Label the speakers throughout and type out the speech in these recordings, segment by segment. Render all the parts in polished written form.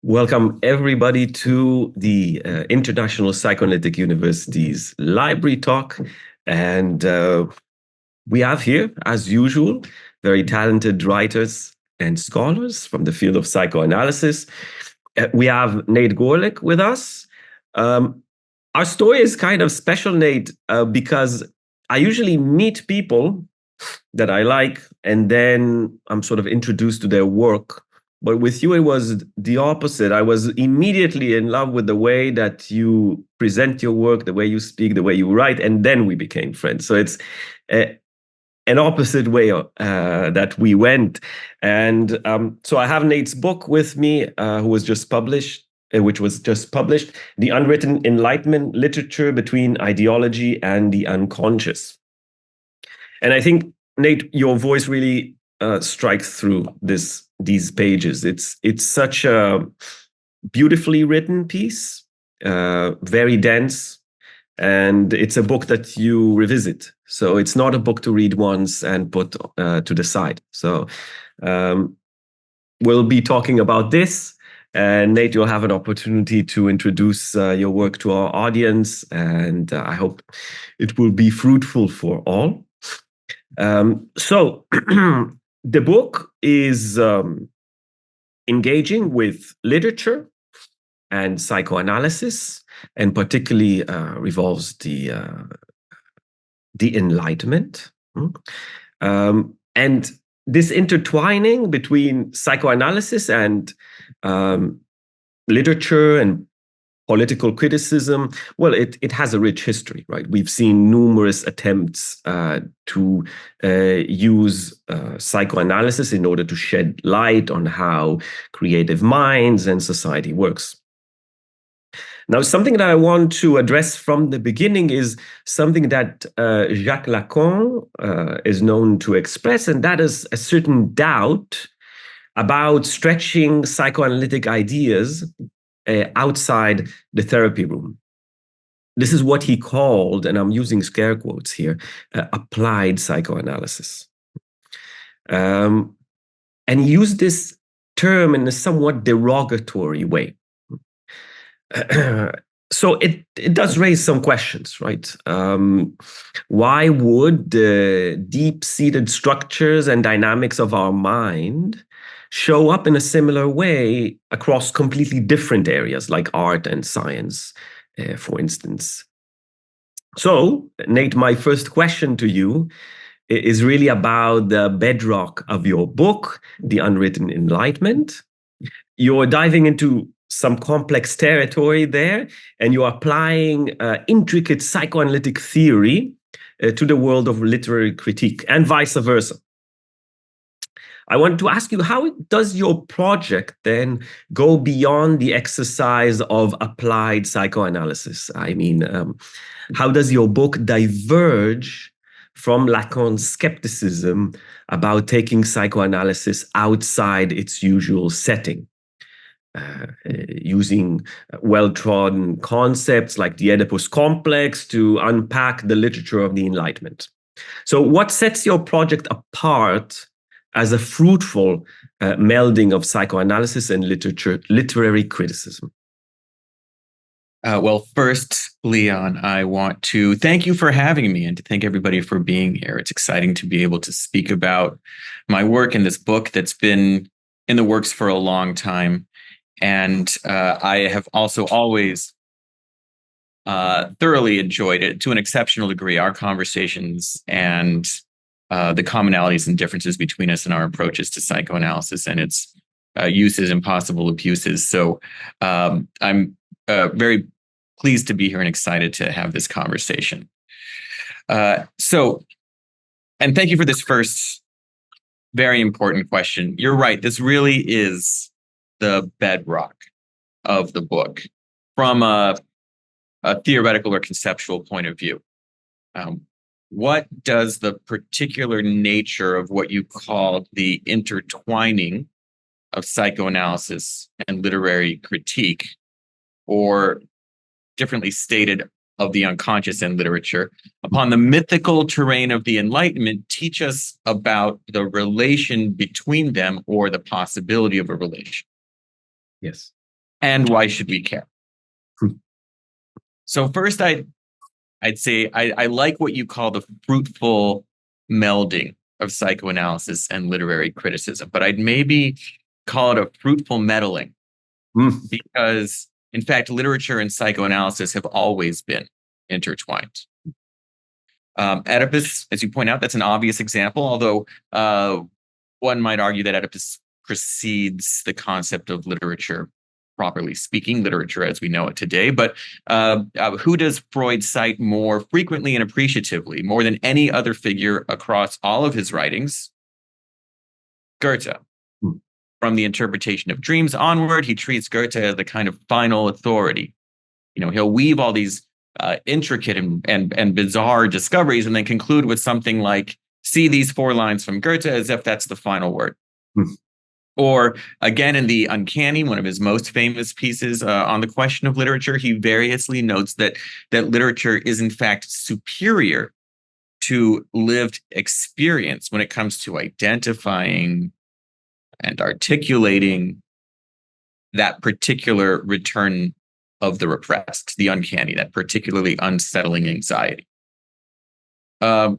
Speaker 1: Welcome, everybody, to the International Psychoanalytic University's Library Talk. And we have here, as usual, very talented writers and scholars from the field of psychoanalysis. We have Nate Gorelick with us. Our story is kind of special, Nate, because I usually meet people that I like, and then I'm sort of introduced to their work. But with you, it was the opposite. I was immediately in love with the way that you present your work, the way you speak, the way you write, and then we became friends. So it's an opposite way that we went. And so I have Nate's book with me, who was just published, which was just published, The Unwritten Enlightenment, Literature Between Ideology and the Unconscious. And I think, Nate, your voice really strikes through these pages. It's such a beautifully written piece, very dense, and it's a book that you revisit. So it's not a book to read once and put to the side. So we'll be talking about this. And Nate, you'll have an opportunity to introduce your work to our audience, and I hope it will be fruitful for all. So the book is engaging with literature and psychoanalysis, and particularly revolves the Enlightenment. And this intertwining between psychoanalysis and literature and political criticism, well, it has a rich history, right? We've seen numerous attempts to use psychoanalysis in order to shed light on how creative minds and society works. Now, something that I want to address from the beginning is something that Jacques Lacan is known to express, and that is a certain doubt about stretching psychoanalytic ideas outside the therapy room. This is what he called, and I'm using scare quotes here, applied psychoanalysis. And he used this term in a somewhat derogatory way. So it does raise some questions, right? Why would the deep-seated structures and dynamics of our mind show up in a similar way across completely different areas like art and science, for instance? So, Nate, my first question to you is really about the bedrock of your book, The Unwritten Enlightenment. You're diving into some complex territory there, and you're applying intricate psychoanalytic theory to the world of literary critique, and vice versa. I want to ask you, how does your project then go beyond the exercise of applied psychoanalysis? I mean, how does your book diverge from Lacan's skepticism about taking psychoanalysis outside its usual setting? Using well-trodden concepts like the Oedipus complex to unpack the literature of the Enlightenment. So what sets your project apart as a fruitful melding of psychoanalysis and literary criticism?
Speaker 2: Well, first, Leon, I want to thank you for having me and to thank everybody for being here. It's exciting to be able to speak about my work in this book that's been in the works for a long time. And I have also always thoroughly enjoyed it to an exceptional degree, our conversations and the commonalities and differences between us and our approaches to psychoanalysis and its uses and possible abuses. So I'm very pleased to be here and excited to have this conversation. And thank you for this first very important question. You're right. This really is the bedrock of the book from a theoretical or conceptual point of view. What does the particular nature of what you call the intertwining of psychoanalysis and literary critique, or differently stated, of the unconscious and literature, upon the mythical terrain of the Enlightenment, teach us about the relation between them or the possibility of a relation?
Speaker 1: Yes.
Speaker 2: And why should we care?
Speaker 1: Hmm.
Speaker 2: So first, I'd say I like what you call the fruitful melding of psychoanalysis and literary criticism, but I'd maybe call it a fruitful meddling, because in fact, literature and psychoanalysis have always been intertwined. Oedipus, as you point out, that's an obvious example, although one might argue that Oedipus precedes the concept of literature, properly speaking, literature as we know it today. But who does Freud cite more frequently and appreciatively, more than any other figure across all of his writings? Goethe. From the interpretation of dreams onward, he treats Goethe as the kind of final authority. He'll weave all these intricate and bizarre discoveries and then conclude with something like, see these 4 lines from Goethe, as if that's the final word. Or again, in The Uncanny, one of his most famous pieces on the question of literature, he variously notes that literature is in fact superior to lived experience when it comes to identifying and articulating that particular return of the repressed, the uncanny, that particularly unsettling anxiety. So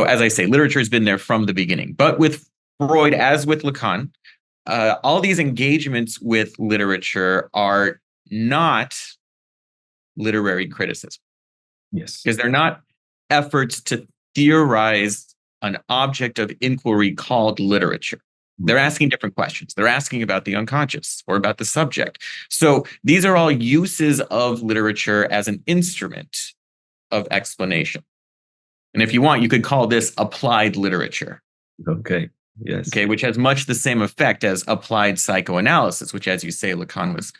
Speaker 2: as I say, literature has been there from the beginning. But with Freud, as with Lacan, all these engagements with literature are not literary criticism.
Speaker 1: Yes.
Speaker 2: Because they're not efforts to theorize an object of inquiry called literature. They're asking different questions. They're asking about the unconscious or about the subject. So these are all uses of literature as an instrument of explanation. And if you want, you could call this applied literature.
Speaker 1: Okay. Yes.
Speaker 2: Okay, which has much the same effect as applied psychoanalysis, which, as you say, Lacan was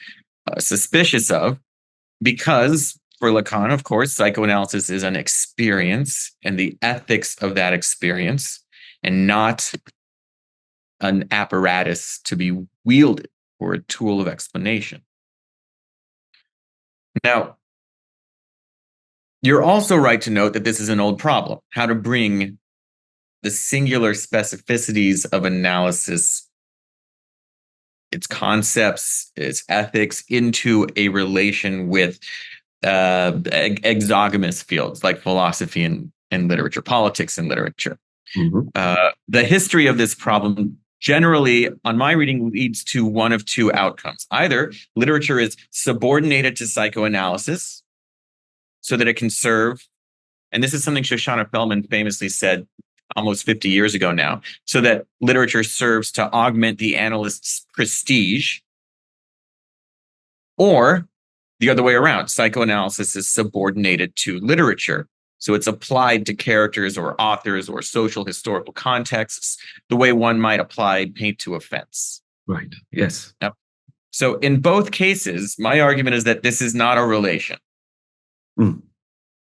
Speaker 2: suspicious of, because for Lacan, of course, psychoanalysis is an experience and the ethics of that experience, and not an apparatus to be wielded or a tool of explanation. Now, you're also right to note that this is an old problem, how to bring the singular specificities of analysis, its concepts, its ethics, into a relation with exogamous fields like philosophy and literature, politics and literature. The history of this problem generally, on my reading, leads to one of 2 outcomes. Either literature is subordinated to psychoanalysis so that it can serve, and this is something Shoshana Feldman famously said almost 50 years ago now, so that literature serves to augment the analyst's prestige, or the other way around, psychoanalysis is subordinated to literature. So it's applied to characters or authors or social historical contexts, the way one might apply paint to a fence.
Speaker 1: Right. Yes.
Speaker 2: Now, so in both cases, my argument is that this is not a relation. It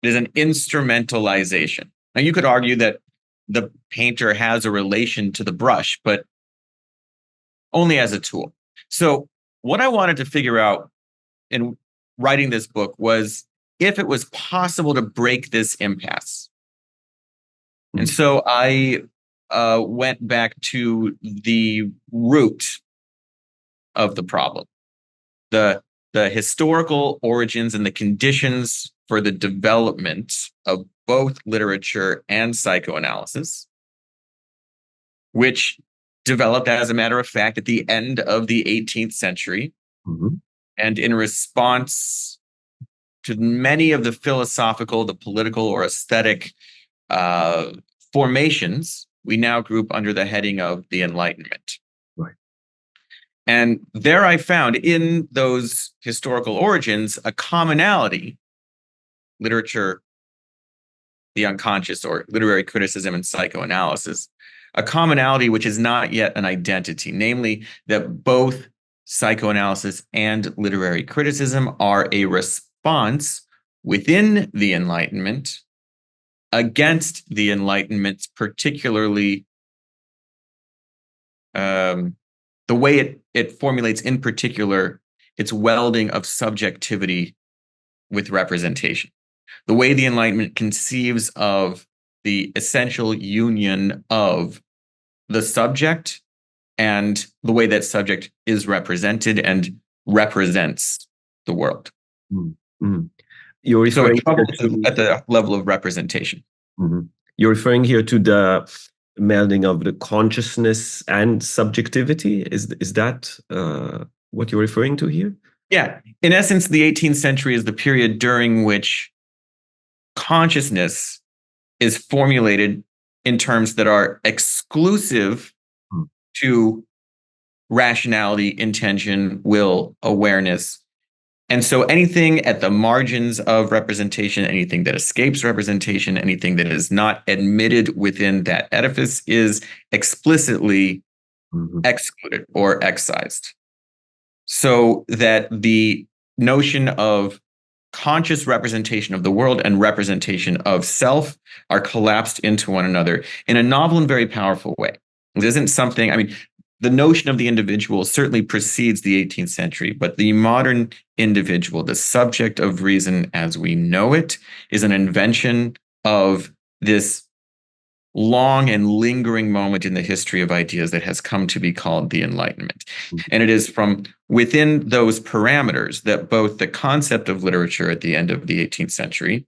Speaker 2: is an instrumentalization. Now, you could argue that the painter has a relation to the brush, but only as a tool. So what I wanted to figure out in writing this book was if it was possible to break this impasse. And so I went back to the root of the problem, the historical origins and the conditions for the development of both literature and psychoanalysis, which developed, as a matter of fact, at the end of the 18th century. And in response to many of the philosophical, the political, or aesthetic formations, we now group under the heading of the Enlightenment.
Speaker 1: Right.
Speaker 2: And there I found in those historical origins a commonality: literature, the unconscious, or literary criticism and psychoanalysis, a commonality which is not yet an identity, namely that both psychoanalysis and literary criticism are a response within the Enlightenment against the Enlightenment's particularly the way it formulates, in particular, its welding of subjectivity with representation. The way the Enlightenment conceives of the essential union of the subject and the way that subject is represented and represents the world.
Speaker 1: Mm-hmm. You're referring
Speaker 2: at the level of representation.
Speaker 1: Mm-hmm. You're referring here to the melding of the consciousness and subjectivity. Is that what you're referring to here?
Speaker 2: Yeah. In essence, the 18th century is the period during which consciousness is formulated in terms that are exclusive to rationality, intention, will, awareness. And so anything at the margins of representation, anything that escapes representation, anything that is not admitted within that edifice is explicitly excluded or excised. So that the notion of conscious representation of the world and representation of self are collapsed into one another in a novel and very powerful way. It isn't something, I mean, the notion of the individual certainly precedes the 18th century, but the modern individual, the subject of reason as we know it, is an invention of this long and lingering moment in the history of ideas that has come to be called the Enlightenment. And it is from within those parameters that both the concept of literature at the end of the 18th century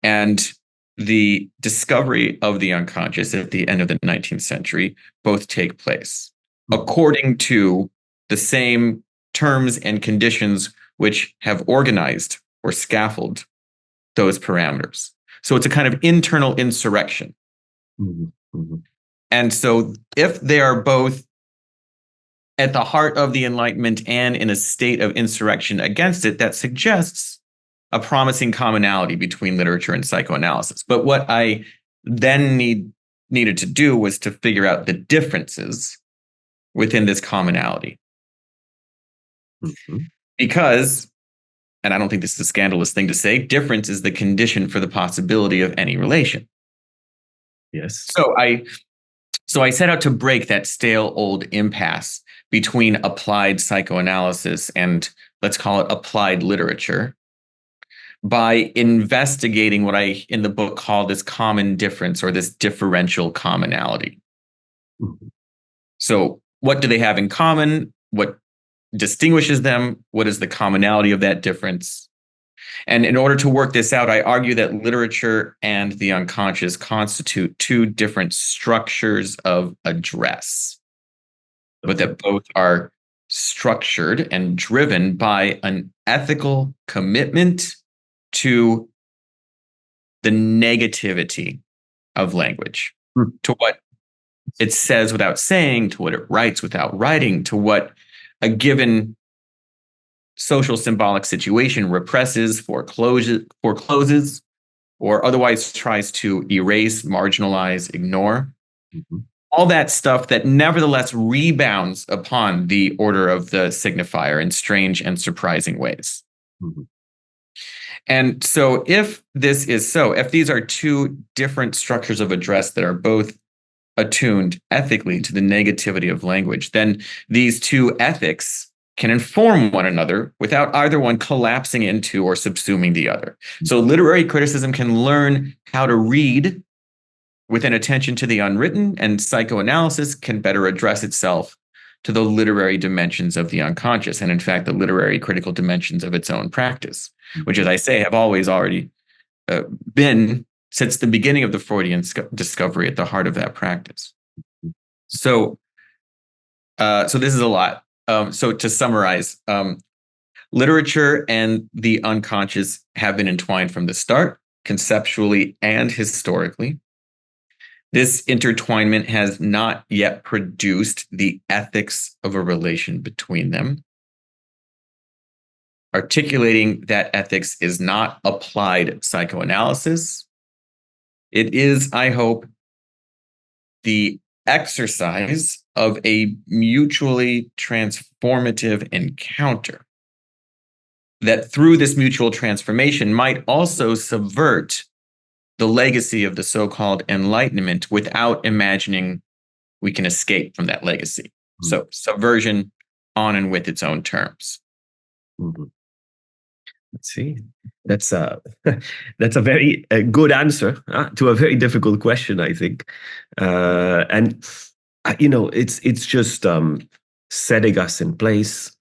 Speaker 2: and the discovery of the unconscious at the end of the 19th century both take place, according to the same terms and conditions which have organized or scaffolded those parameters. So it's a kind of internal insurrection. And so if they are both at the heart of the Enlightenment and in a state of insurrection against it, that suggests a promising commonality between literature and psychoanalysis. But what I then needed to do was to figure out the differences within this commonality. Because, and I don't think this is a scandalous thing to say, difference is the condition for the possibility of any relation.
Speaker 1: Yes.
Speaker 2: So I set out to break that stale old impasse between applied psychoanalysis and, let's call it, applied literature by investigating what I in the book call this common difference or this differential commonality. So what do they have in common? What distinguishes them? What is the commonality of that difference? And in order to work this out, I argue that literature and the unconscious constitute two different structures of address, but that both are structured and driven by an ethical commitment to the negativity of language, to what it says without saying, to what it writes without writing, to what a given social symbolic situation represses, forecloses, or otherwise tries to erase, marginalize, ignore. All that stuff that nevertheless rebounds upon the order of the signifier in strange and surprising ways. And so if this is so, if these are two different structures of address that are both attuned ethically to the negativity of language, then these two ethics can inform one another without either one collapsing into or subsuming the other. So literary criticism can learn how to read with an attention to the unwritten, and psychoanalysis can better address itself to the literary dimensions of the unconscious, and in fact, the literary critical dimensions of its own practice, which, as I say, have always already been, since the beginning of the Freudian discovery, at the heart of that practice. So this is a lot. So to summarize, literature and the unconscious have been entwined from the start, conceptually and historically. This intertwinement has not yet produced the ethics of a relation between them. Articulating that ethics is not applied psychoanalysis. It is, I hope, the exercise of a mutually transformative encounter that through this mutual transformation might also subvert the legacy of the so-called Enlightenment without imagining we can escape from that legacy. So subversion on and with its own terms.
Speaker 1: Let's see. That's a very good answer to a very difficult question, I think. And it's just setting us in place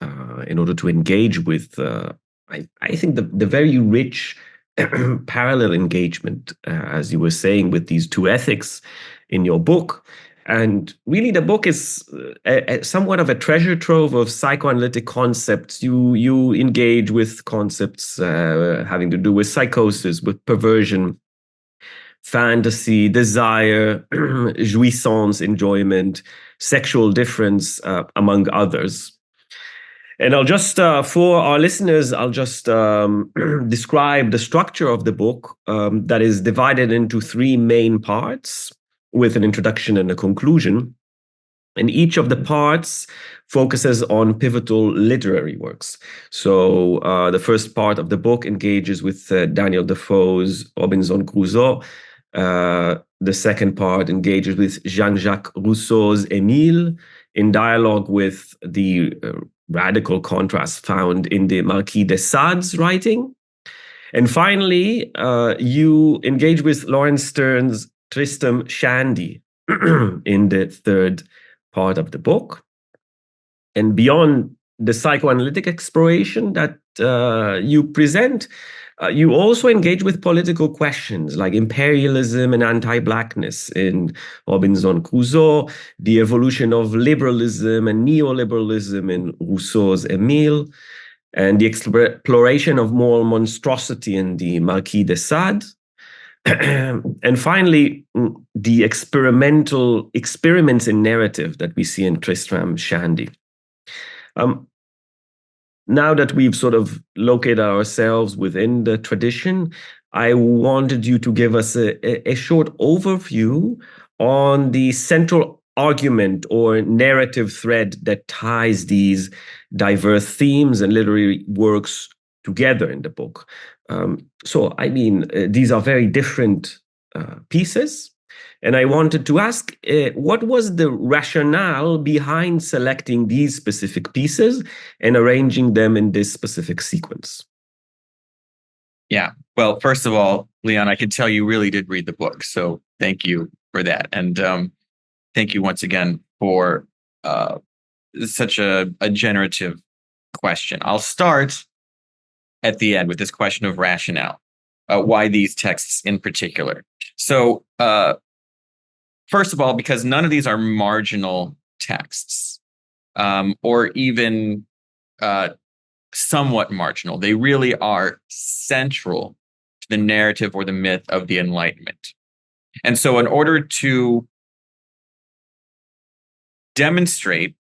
Speaker 1: in order to engage with, I think, the very rich parallel engagement, as you were saying, with these two ethics in your book. And really, the book is somewhat of a treasure trove of psychoanalytic concepts. You engage with concepts having to do with psychosis, with perversion, fantasy, desire, jouissance, enjoyment, sexual difference, among others. And I'll just, for our listeners, I'll just describe the structure of the book that is divided into three main parts, with an introduction and a conclusion. And each of the parts focuses on pivotal literary works. So the first part of the book engages with Daniel Defoe's Robinson Crusoe. The second part engages with Jean-Jacques Rousseau's Émile, in dialogue with the radical contrast found in the Marquis de Sade's writing. And finally, you engage with Laurence Sterne's Tristram Shandy in the third part of the book. And beyond the psychoanalytic exploration that you present, you also engage with political questions like imperialism and anti-blackness in Robinson Crusoe, the evolution of liberalism and neoliberalism in Rousseau's Émile, and the exploration of moral monstrosity in the Marquis de Sade. And finally, the experiments in narrative that we see in Tristram Shandy. Now that we've sort of located ourselves within the tradition, I wanted you to give us a short overview on the central argument or narrative thread that ties these diverse themes and literary works together in the book. So, I mean, these are very different pieces. And I wanted to ask, what was the rationale behind selecting these specific pieces and arranging them in this specific sequence?
Speaker 2: Yeah. Well, first of all, Leon, I can tell you really did read the book. So thank you for that. And thank you once again for such a generative question. I'll start at the end with this question of rationale. Why these texts in particular? So, first of all, because none of these are marginal texts, or even somewhat marginal. They really are central to the narrative or the myth of the Enlightenment. And so in order to demonstrate,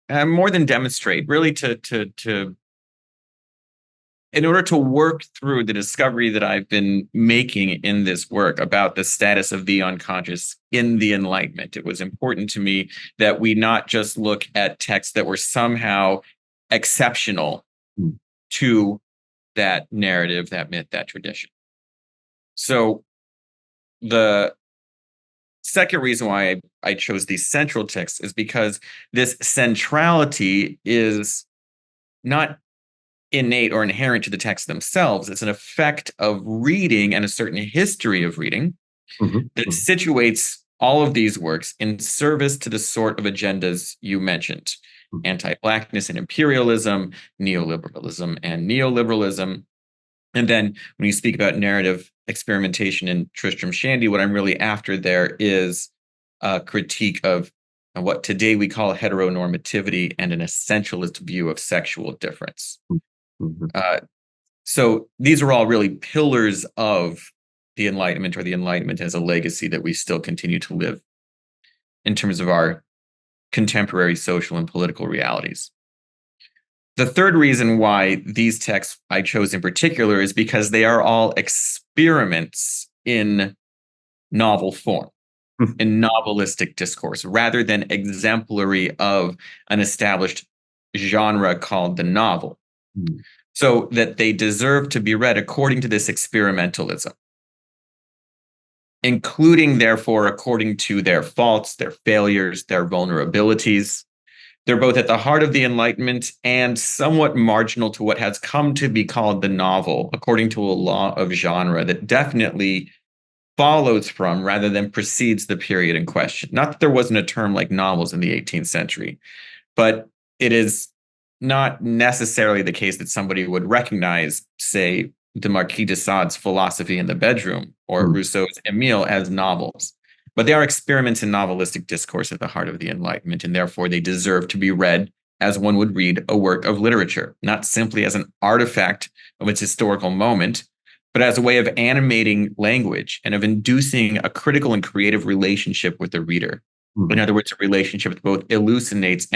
Speaker 2: more than demonstrate, really in order to work through the discovery that I've been making in this work about the status of the unconscious in the Enlightenment, it was important to me that we not just look at texts that were somehow exceptional to that narrative, that myth, that tradition. So the second reason why I chose these central texts is because this centrality is not innate or inherent to the texts themselves. It's an effect of reading and a certain history of reading that situates all of these works in service to the sort of agendas you mentioned: anti-blackness and imperialism, neoliberalism and neoliberalism. And then when you speak about narrative experimentation in Tristram Shandy, what I'm really after there is a critique of what today we call heteronormativity and an essentialist view of sexual difference. So these are all really pillars of the Enlightenment, or the Enlightenment as a legacy that we still continue to live in terms of our contemporary social and political realities. The third reason why these texts I chose in particular is because they are all experiments in novel form, in novelistic discourse, rather than exemplary of an established genre called the novel. So that they deserve to be read according to this experimentalism, including, therefore, according to their faults, their failures, their vulnerabilities. They're both at the heart of the Enlightenment and somewhat marginal to what has come to be called the novel, according to a law of genre that definitely follows from rather than precedes the period in question. Not that there wasn't a term like novels in the 18th century, but it is not necessarily the case that somebody would recognize, say, the Marquis de Sade's Philosophy in the Bedroom or Rousseau's Emile as novels. But they are experiments in novelistic discourse at the heart of the Enlightenment, and therefore they deserve to be read as one would read a work of literature, not simply as an artifact of its historical moment, but as a way of animating language and of inducing a critical and creative relationship with the reader. In other words, a relationship that both elucidates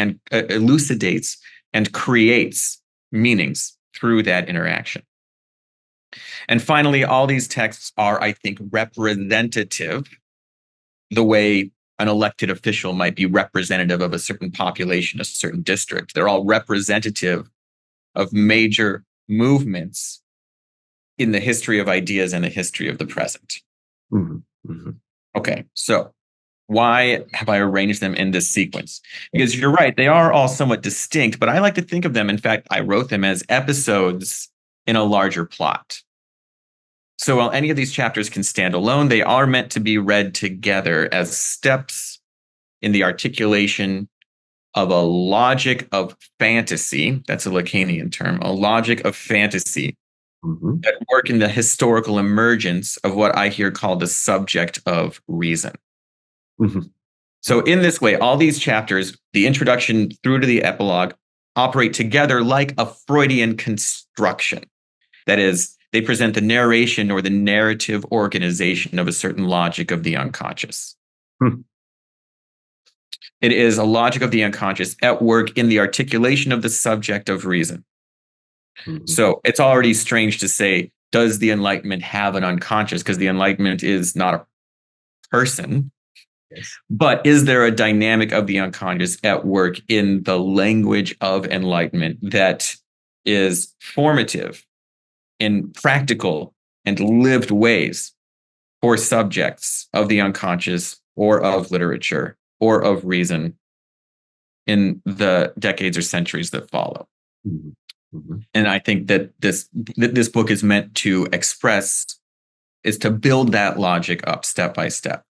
Speaker 2: and creates meanings through that interaction. And finally, all these texts are, I think, representative, the way an elected official might be representative of a certain population, a certain district. They're all representative of major movements in the history of ideas and the history of the present. Okay, so why have I arranged them in this sequence? Because you're right, they are all somewhat distinct, but I like to think of them, in fact, I wrote them as episodes in a larger plot. So while any of these chapters can stand alone, they are meant to be read together as steps in the articulation of a logic of fantasy. That's a Lacanian term, a logic of fantasy that work in the historical emergence of what I here call the subject of reason. So in this way, all these chapters, the introduction through to the epilogue, operate together like a Freudian construction. That is, they present the narration or the narrative organization of a certain logic of the unconscious. It is a logic of the unconscious at work in the articulation of the subject of reason. So it's already strange to say, does the Enlightenment have an unconscious? Because the Enlightenment is not a person. But is there a dynamic of the unconscious at work in the language of enlightenment that is formative in practical and lived ways for subjects of the unconscious or of literature or of reason in the decades or centuries that follow? And I think that this book is meant to is to build that logic up step by step.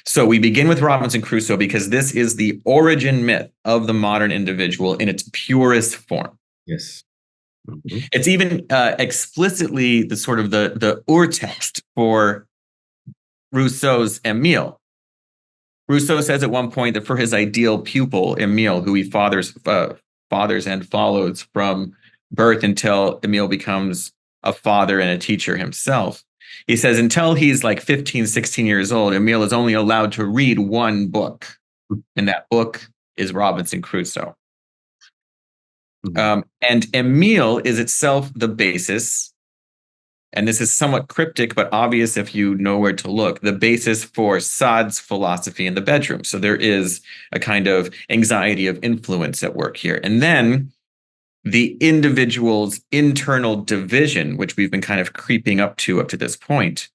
Speaker 2: So we begin with Robinson Crusoe because this is the origin myth of the modern individual in its purest form.
Speaker 1: Yes.
Speaker 2: It's even explicitly the sort of the urtext for Rousseau's Emile. Rousseau says at one point that for his ideal pupil, Emile, who he fathers and follows from birth until Emile becomes a father and a teacher himself, he says until he's like 15, 16 years old, Emile is only allowed to read one book. And that book is Robinson Crusoe. And Emile is itself the basis, and this is somewhat cryptic, but obvious if you know where to look, the basis for Sade's philosophy in the bedroom. So there is a kind of anxiety of influence at work here. And then the individual's internal division, which we've been kind of creeping up to this point,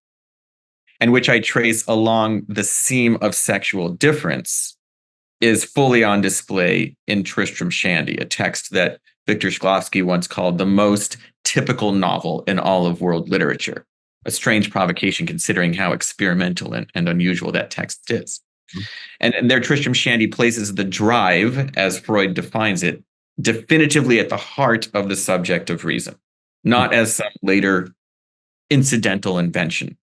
Speaker 2: and which I trace along the seam of sexual difference, is fully on display in Tristram Shandy, a text that Victor Shklovsky once called the most typical novel in all of world literature. A strange provocation considering how experimental and unusual that text is. And there Tristram Shandy places the drive, as Freud defines it, definitively at the heart of the subject of reason, not as some later incidental invention.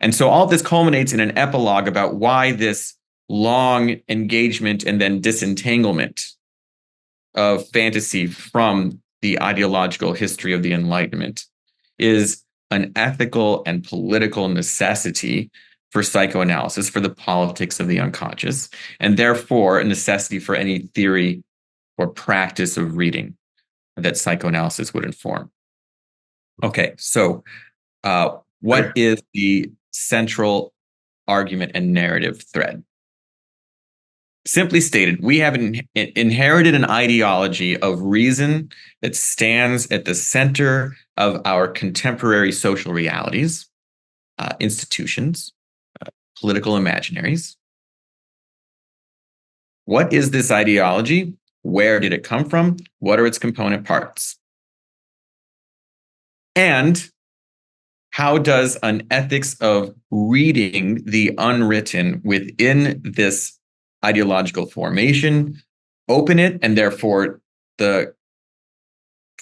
Speaker 2: And so all this culminates in an epilogue about why this long engagement and then disentanglement of fantasy from the ideological history of the Enlightenment is an ethical and political necessity for psychoanalysis, for the politics of the unconscious, and therefore a necessity for any theory or practice of reading that psychoanalysis would inform. Okay, so what is the central argument and narrative thread? Simply stated, we have inherited an ideology of reason that stands at the center of our contemporary social realities, institutions, political imaginaries. What is this ideology? Where did it come from? What are its component parts? And how does an ethics of reading the unwritten within this ideological formation open it, and therefore the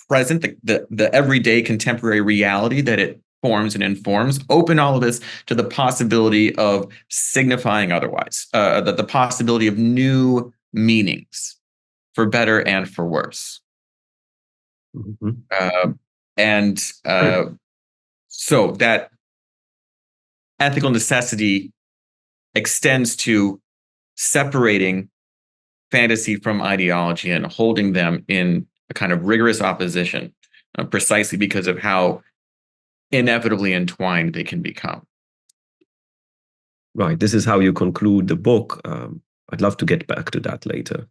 Speaker 2: present, the everyday contemporary reality that it forms and informs, open all of this to the possibility of signifying otherwise, the possibility of new meanings for better and for worse. And so that ethical necessity extends to separating fantasy from ideology and holding them in a kind of rigorous opposition, precisely because of how inevitably entwined they can become.
Speaker 1: Right. This is how you conclude the book. I'd love to get back to that later.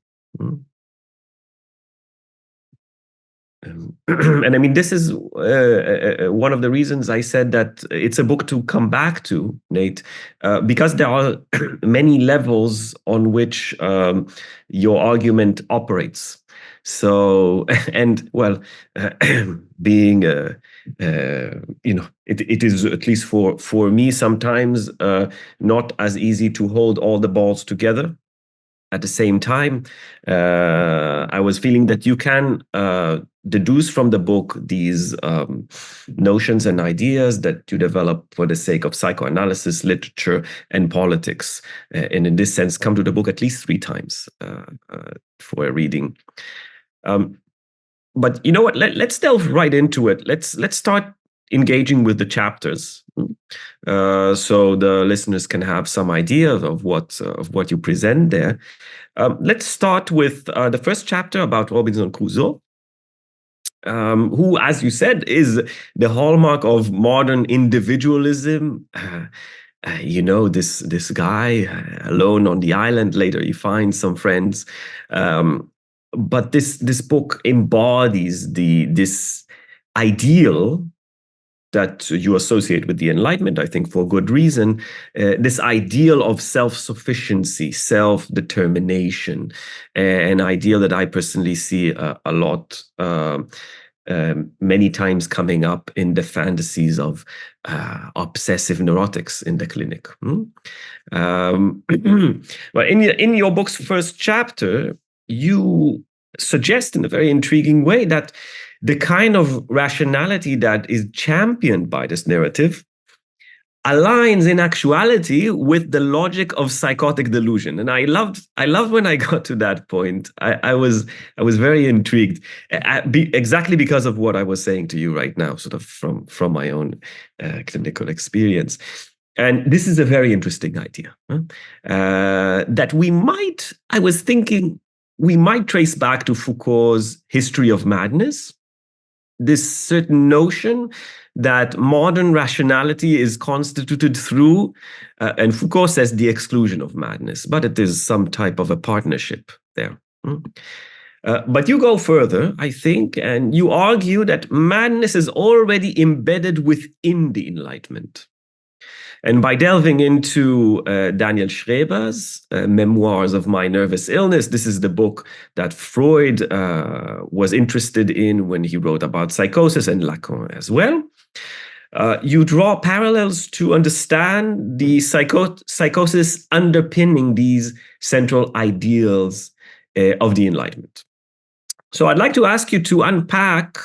Speaker 1: And I mean, this is one of the reasons I said that it's a book to come back to, Nate, because there are many levels on which your argument operates. So, and well, being, it is, at least for me, sometimes not as easy to hold all the balls together. At the same time, I was feeling that you can deduce from the book these notions and ideas that you develop for the sake of psychoanalysis, literature, and politics. And in this sense, come to the book at least 3 times for a reading. But you know what? Let's delve right into it. Let's start engaging with the chapters, so the listeners can have some idea of what you present there. Let's start with the first chapter about Robinson Crusoe, who, as you said, is the hallmark of modern individualism. This guy alone on the island. Later, he finds some friends, but this book embodies this ideal that you associate with the Enlightenment, I think for good reason, this ideal of self-sufficiency, self-determination, an ideal that I personally see a lot, many times coming up in the fantasies of obsessive neurotics in the clinic. Well, in your book's first chapter, you suggest in a very intriguing way that the kind of rationality that is championed by this narrative aligns in actuality with the logic of psychotic delusion. And I loved when I got to that point. I was very intrigued, exactly because of what I was saying to you right now, sort of from my own clinical experience. And this is a very interesting idea, that I was thinking, we might trace back to Foucault's History of Madness, this certain notion that modern rationality is constituted through, and Foucault says, the exclusion of madness, but it is some type of a partnership there. But you go further, I think, and you argue that madness is already embedded within the Enlightenment. And by delving into Daniel Schreber's Memoirs of My Nervous Illness, this is the book that Freud was interested in when he wrote about psychosis, and Lacan as well. You draw parallels to understand the psychosis underpinning these central ideals of the Enlightenment. So I'd like to ask you to unpack,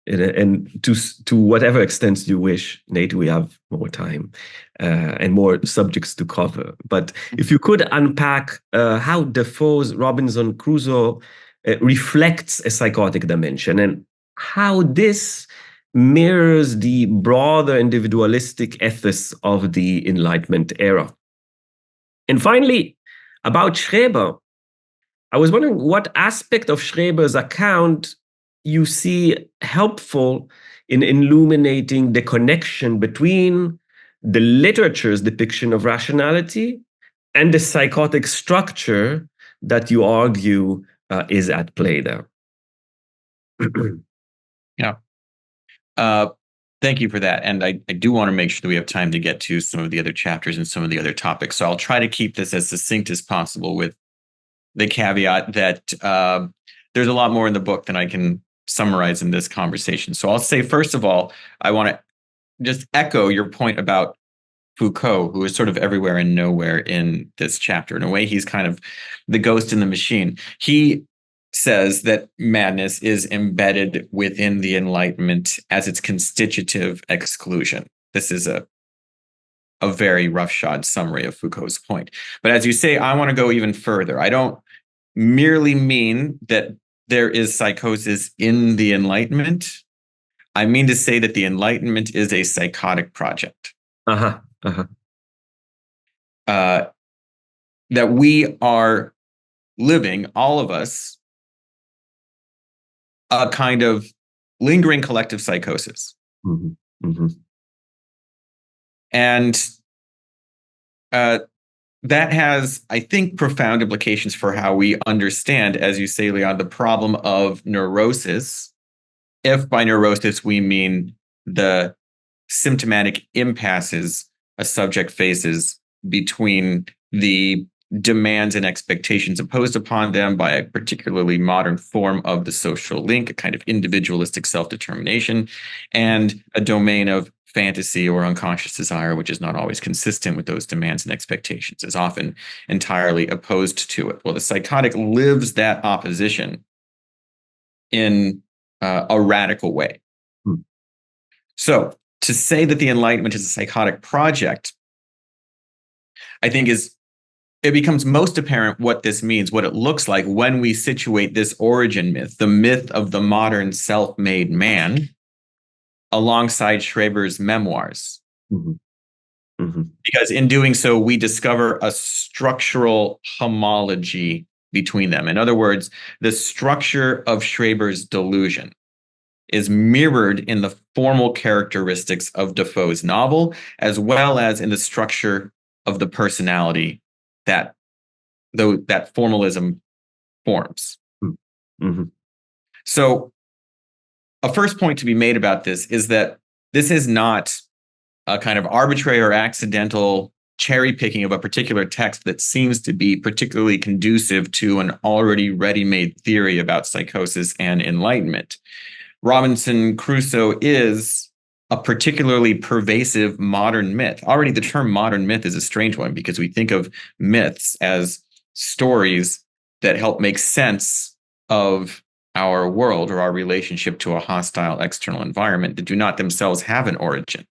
Speaker 1: and to whatever extent you wish, Nate, we have more time and more subjects to cover. But if you could unpack how Defoe's Robinson Crusoe reflects a psychotic dimension, and how this mirrors the broader individualistic ethos of the Enlightenment era. And finally, about Schreber, I was wondering what aspect of Schreber's account you see helpful in illuminating the connection between the literature's depiction of rationality and the psychotic structure that you argue is at play there.
Speaker 2: Yeah. Thank you for that. And I do want to make sure that we have time to get to some of the other chapters and some of the other topics. So I'll try to keep this as succinct as possible, with the caveat that there's a lot more in the book than I can summarize in this conversation. So I'll say, first of all, I want to just echo your point about Foucault, who is sort of everywhere and nowhere in this chapter. In a way, he's kind of the ghost in the machine. He says that madness is embedded within the Enlightenment as its constitutive exclusion. This is a very roughshod summary of Foucault's point. But as you say, I want to go even further. I don't merely mean that there is psychosis in the Enlightenment. I mean to say that the Enlightenment is a psychotic project. That we are living, all of us, a kind of lingering collective psychosis. And that has, I think, profound implications for how we understand, as you say, Leon, the problem of neurosis. If by neurosis we mean the symptomatic impasses a subject faces between the demands and expectations imposed upon them by a particularly modern form of the social link, a kind of individualistic self-determination, and a domain of fantasy or unconscious desire, which is not always consistent with those demands and expectations, is often entirely opposed to it. Well, the psychotic lives that opposition in a radical way. So to say that the Enlightenment is a psychotic project, I think it becomes most apparent what this means, what it looks like when we situate this origin myth, the myth of the modern self-made man, alongside Schreber's memoirs. Because in doing so, we discover a structural homology between them. In other words, the structure of Schreber's delusion is mirrored in the formal characteristics of Defoe's novel, as well as in the structure of the personality that formalism forms. So a first point to be made about this is that this is not a kind of arbitrary or accidental cherry picking of a particular text that seems to be particularly conducive to an already ready-made theory about psychosis and enlightenment. Robinson Crusoe is a particularly pervasive modern myth. Already the term modern myth is a strange one because we think of myths as stories that help make sense of our world or our relationship to a hostile external environment that do not themselves have an origin.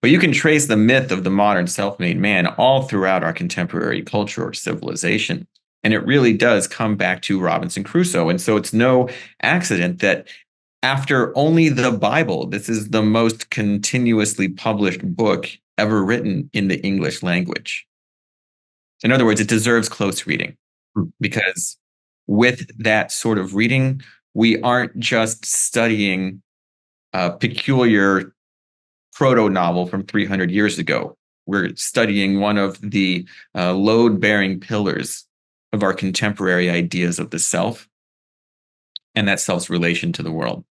Speaker 2: But you can trace the myth of the modern self-made man all throughout our contemporary culture or civilization. And it really does come back to Robinson Crusoe. And so it's no accident that after only the Bible, this is the most continuously published book ever written in the English language. In other words, it deserves close reading because with that sort of reading, we aren't just studying a peculiar proto-novel from 300 years ago. We're studying one of the load-bearing pillars of our contemporary ideas of the self and that self's relation to the world.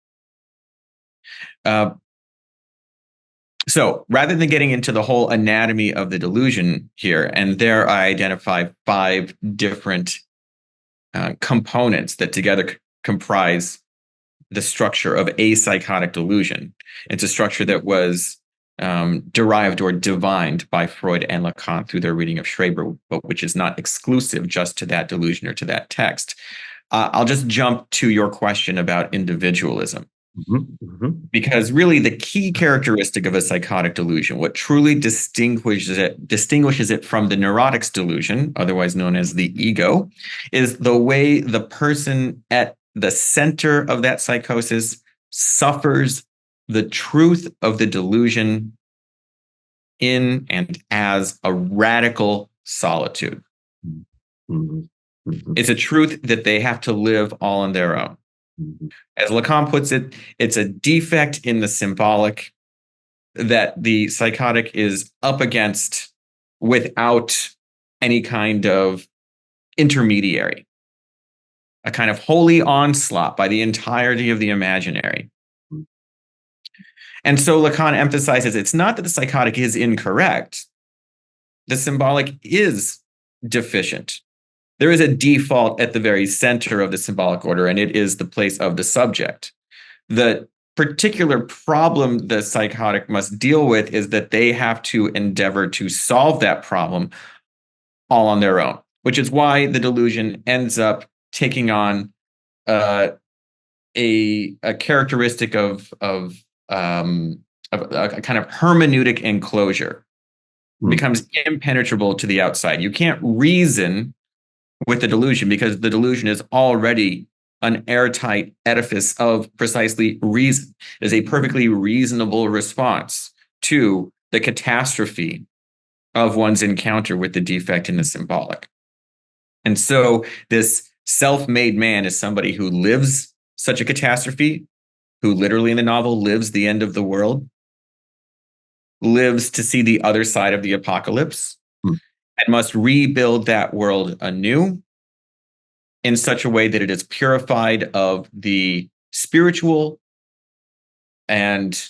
Speaker 2: So rather than getting into the whole anatomy of the delusion here, and there I identify 5 different components that together comprise the structure of a psychotic delusion. It's a structure that was derived or divined by Freud and Lacan through their reading of Schreber, but which is not exclusive just to that delusion or to that text. I'll just jump to your question about individualism. Because really the key characteristic of a psychotic delusion, what truly distinguishes it from the neurotic's delusion, otherwise known as the ego, is the way the person at the center of that psychosis suffers the truth of the delusion in and as a radical solitude. It's a truth that they have to live all on their own. As Lacan puts it, it's a defect in the symbolic that the psychotic is up against without any kind of intermediary, a kind of holy onslaught by the entirety of the imaginary. And so Lacan emphasizes it's not that the psychotic is incorrect. The symbolic is deficient. There is a default at the very center of the symbolic order, and it is the place of the subject. The particular problem the psychotic must deal with is that they have to endeavor to solve that problem all on their own, which is why the delusion ends up taking on a characteristic of a kind of hermeneutic enclosure. It becomes impenetrable to the outside. You can't reason with the delusion because the delusion is already an airtight edifice of precisely reason. It is a perfectly reasonable response to the catastrophe of one's encounter with the defect in the symbolic. And so this self-made man is somebody who lives such a catastrophe, who literally in the novel lives the end of the world, lives to see the other side of the apocalypse, and must rebuild that world anew in such a way that it is purified of the spiritual and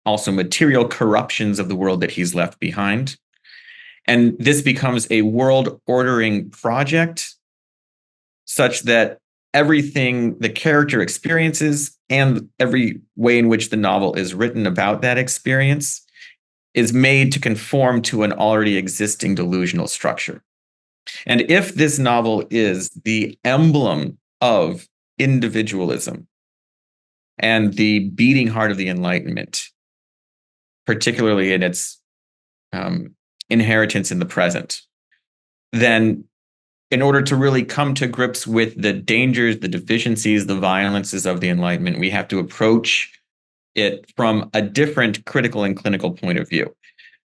Speaker 2: also material corruptions of the world that he's left behind. And this becomes a world ordering project such that everything the character experiences and every way in which the novel is written about that experience is made to conform to an already existing delusional structure. And if this novel is the emblem of individualism and the beating heart of the Enlightenment, particularly in its inheritance in the present, then in order to really come to grips with the dangers, the deficiencies, the violences of the Enlightenment, we have to approach it from a different critical and clinical point of view.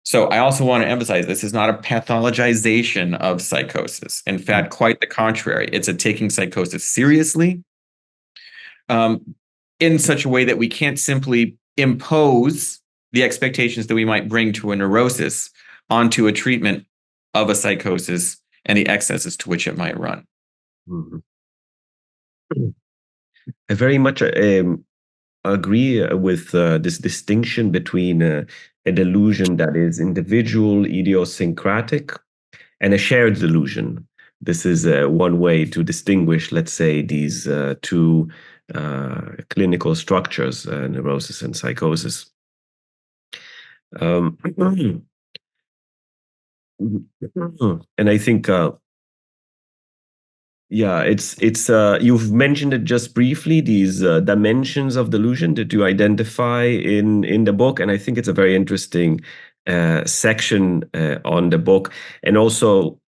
Speaker 2: So I also want to emphasize this is not a pathologization of psychosis. In fact, quite the contrary. It's a taking psychosis seriously in such a way that we can't simply impose the expectations that we might bring to a neurosis onto a treatment of a psychosis and the excesses to which it might run.
Speaker 1: I very much agree with this distinction between a delusion that is individual, idiosyncratic, and a shared delusion. This is one way to distinguish, let's say, these two clinical structures, neurosis and psychosis. And I think, it's you've mentioned it just briefly, these dimensions of delusion that you identify in the book, and I think it's a very interesting section on the book, and also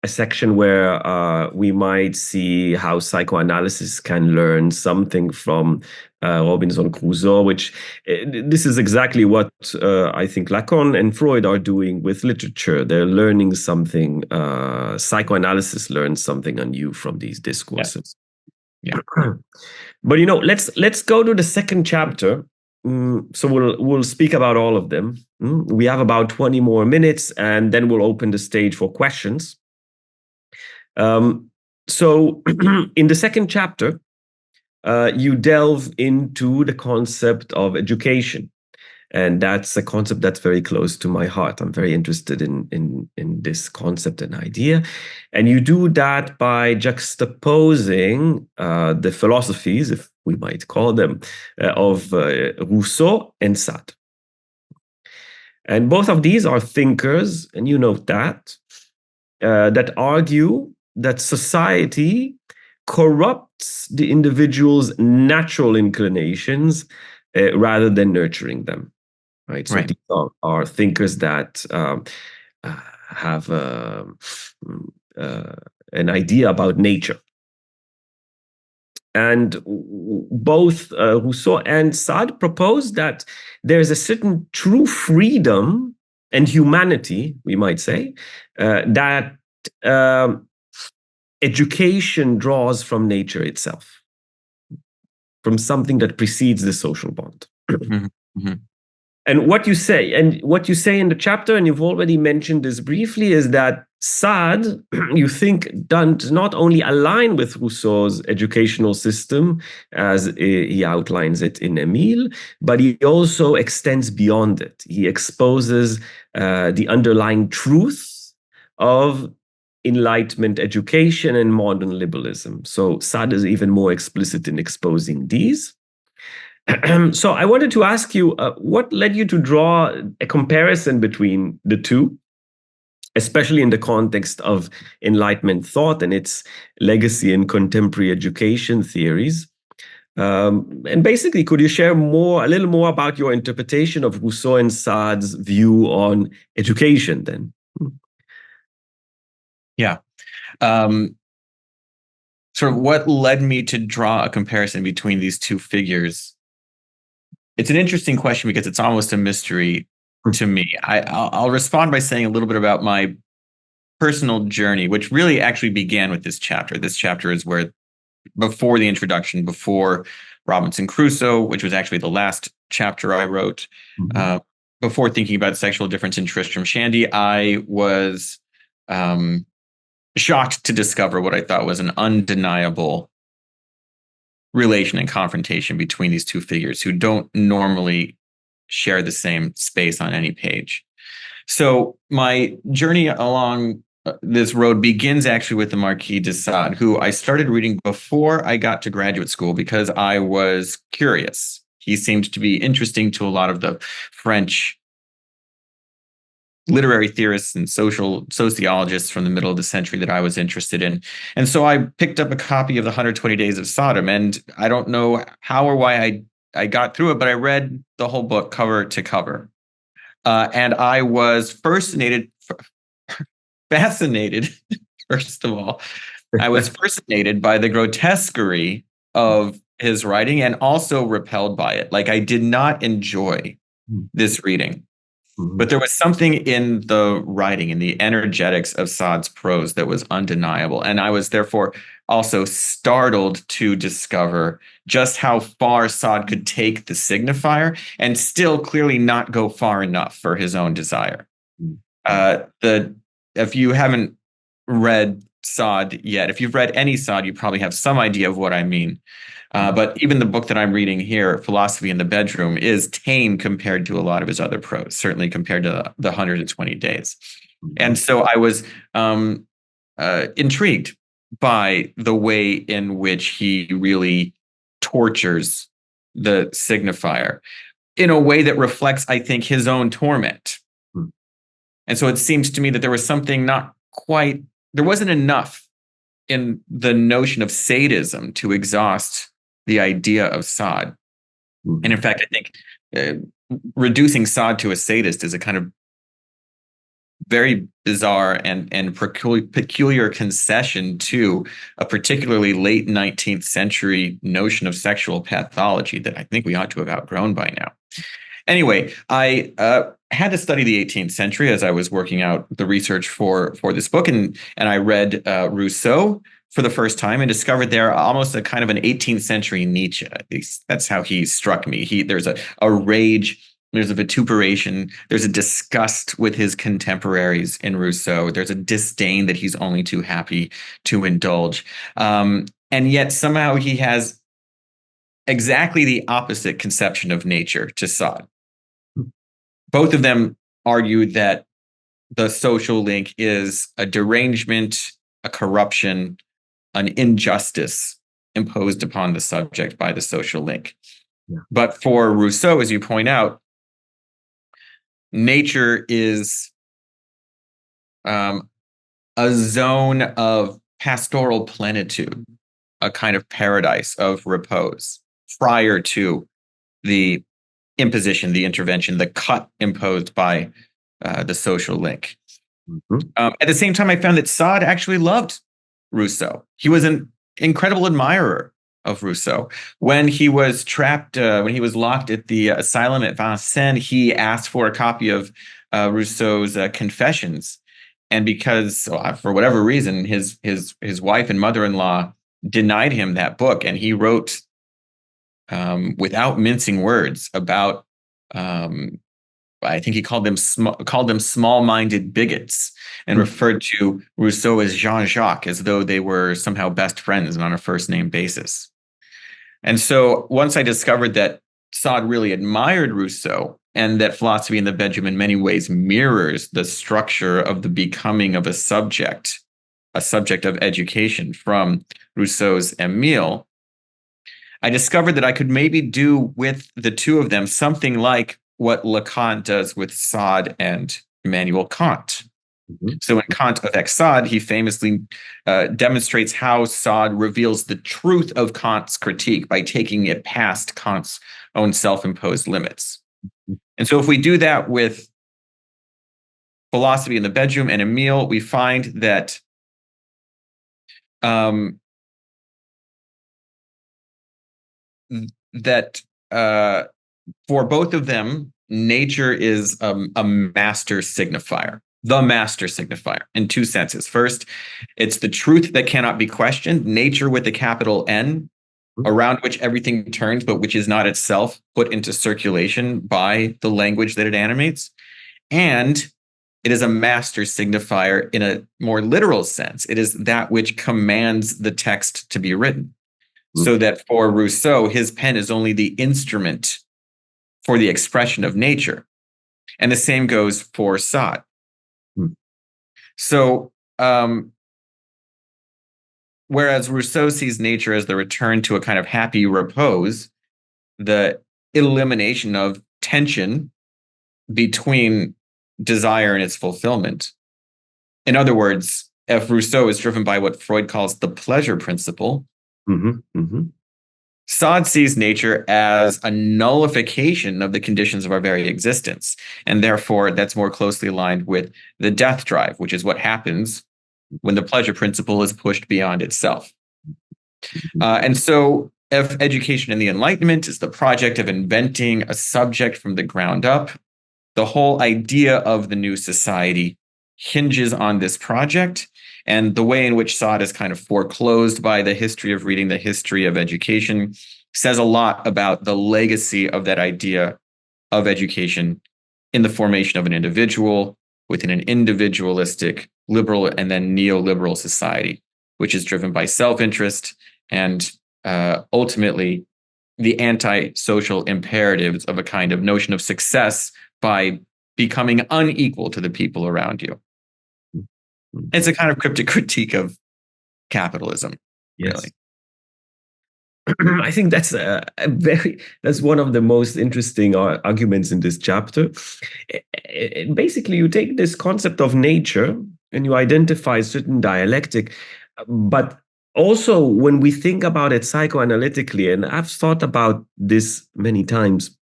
Speaker 1: a section where we might see how psychoanalysis can learn something from Robinson Crusoe, which this is exactly what I think Lacan and Freud are doing with literature. They're learning something. Psychoanalysis learns something anew from these discourses.
Speaker 2: Yeah.
Speaker 1: But let's go to the second chapter. So we'll speak about all of them. We have about 20 more minutes, and then we'll open the stage for questions. So in the second chapter, you delve into the concept of education. And that's a concept that's very close to my heart. I'm very interested in this concept and idea. And you do that by juxtaposing the philosophies, if we might call them, of Rousseau and Sade. And both of these are thinkers, and you note that argue that society corrupts the individual's natural inclinations rather than nurturing them. Right. So these are thinkers that have an idea about nature. And both Rousseau and Sade propose that there's a certain true freedom and humanity, we might say, that education draws from nature itself, from something that precedes the social bond. And what you say in the chapter, and you've already mentioned this briefly, is that Sade, you think, does not only align with Rousseau's educational system, as he outlines it in Émile, but he also extends beyond it. He exposes the underlying truth of Enlightenment education and modern liberalism. So Sade is even more explicit in exposing these. So I wanted to ask you, what led you to draw a comparison between the two, especially in the context of Enlightenment thought and its legacy in contemporary education theories? And basically, could you share a little more about your interpretation of Rousseau and Saad's view on education then?
Speaker 2: Yeah. Sort of what led me to draw a comparison between these two figures? It's an interesting question because it's almost a mystery to me. I'll respond by saying a little bit about my personal journey, which really actually began with this chapter. This chapter is where, before the introduction, before Robinson Crusoe, which was actually the last chapter I wrote, before thinking about sexual difference in Tristram Shandy, I was shocked to discover what I thought was an undeniable relation and confrontation between these two figures who don't normally share the same space on any page. So my journey along this road begins actually with the Marquis de Sade, who I started reading before I got to graduate school because I was curious. He seemed to be interesting to a lot of the French literary theorists and sociologists from the middle of the century that I was interested in. And so I picked up a copy of the 120 Days of Sodom, and I don't know how or why I got through it, but I read the whole book cover to cover. And I was fascinated, first of all. I was fascinated by the grotesquerie of his writing and also repelled by it. Like, I did not enjoy this reading. But there was something in the writing, in the energetics of Sade's prose that was undeniable. And I was therefore also startled to discover just how far Sade could take the signifier and still clearly not go far enough for his own desire. If you haven't read Sade yet, if you've read any Sade, you probably have some idea of what I mean. But even the book that I'm reading here, Philosophy in the Bedroom, is tame compared to a lot of his other prose, certainly compared to the 120 Days. And so I was intrigued by the way in which he really tortures the signifier in a way that reflects, I think, his own torment. And so it seems to me that there was something there wasn't enough in the notion of sadism to exhaust the idea of Sade. And in fact, I think reducing Sade to a sadist is a kind of very bizarre and peculiar concession to a particularly late 19th century notion of sexual pathology that I think we ought to have outgrown by now. Anyway, I had to study the 18th century as I was working out the research for this book, and I read Rousseau for the first time and discovered there almost a kind of an 18th century Nietzsche. At least that's how he struck me. There's a rage, there's a vituperation, there's a disgust with his contemporaries in Rousseau. There's a disdain that he's only too happy to indulge. And yet somehow he has exactly the opposite conception of nature to Sade. Both of them argue that the social link is a derangement, a corruption, an injustice imposed upon the subject by the social link. Yeah. But for Rousseau, as you point out, nature is a zone of pastoral plenitude, a kind of paradise of repose prior to the imposition, the intervention, the cut imposed by the social link. At the same time, I found that Sade actually loved Rousseau. He was an incredible admirer of Rousseau. When he was trapped, when he was locked at the asylum at Vincennes, he asked for a copy of Rousseau's Confessions. And because, for whatever reason, his wife and mother-in-law denied him that book, and he wrote without mincing words about I think he called them small-minded bigots, and referred to Rousseau as Jean-Jacques, as though they were somehow best friends and on a first-name basis. And so once I discovered that Sade really admired Rousseau, and that Philosophy in the Bedroom in many ways mirrors the structure of the becoming of a subject of education from Rousseau's Émile, I discovered that I could maybe do with the two of them something like what Lacan does with Sade and Immanuel Kant.
Speaker 1: Mhm.
Speaker 2: So in Kant avec Sade, he famously demonstrates how Sade reveals the truth of Kant's critique by taking it past Kant's own self-imposed limits. And so if we do that with Philosophy in the Bedroom and Emile, we find that for both of them, nature is a master signifier, the master signifier in two senses. First, it's the truth that cannot be questioned, nature with a capital N, around which everything turns, but which is not itself put into circulation by the language that it animates. And it is a master signifier in a more literal sense. It is that which commands the text to be written. So that for Rousseau, his pen is only the instrument for the expression of nature. And the same goes for Sade. So, whereas Rousseau sees nature as the return to a kind of happy repose, the elimination of tension between desire and its fulfillment. In other words, if Rousseau is driven by what Freud calls the pleasure principle, Sade sees nature as a nullification of the conditions of our very existence. And therefore, that's more closely aligned with the death drive, which is what happens when the pleasure principle is pushed beyond itself. And so if education in the Enlightenment is the project of inventing a subject from the ground up, the whole idea of the new society hinges on this project. And the way in which Sade is kind of foreclosed by the history of reading the history of education says a lot about the legacy of that idea of education in the formation of an individual within an individualistic, liberal, and then neoliberal society, which is driven by self-interest and ultimately the anti-social imperatives of a kind of notion of success by becoming unequal to the people around you. It's a kind of cryptic critique of capitalism, really.
Speaker 1: I think that's that's one of the most interesting arguments in this chapter. Basically, you take this concept of nature and you identify certain dialectic, but also when we think about it psychoanalytically, and I've thought about this many times,